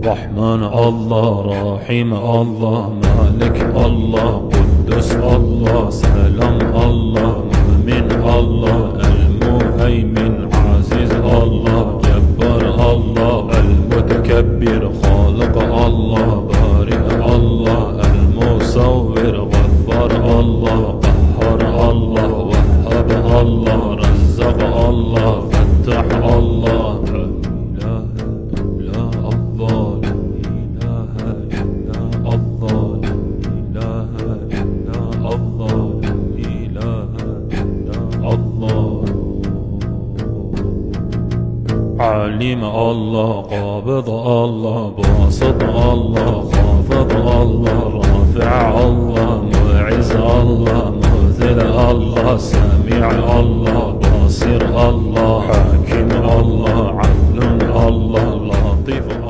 رحمن الله، رحيم الله، مالك الله، قدوس الله، سلام الله، مؤمن الله، المهيمن، عزيز الله، جبار الله، المتكبر، خالق الله، بارئ الله، المصور، غفار الله، قهار الله، وهاب الله، رزق الله، فتح الله. عليم الله، قابض الله، باسط الله، خافض الله، رافع الله، معز الله، مذل الله، سميع الله، بصير الله، حاكم الله، عدل الله، لطيف الله.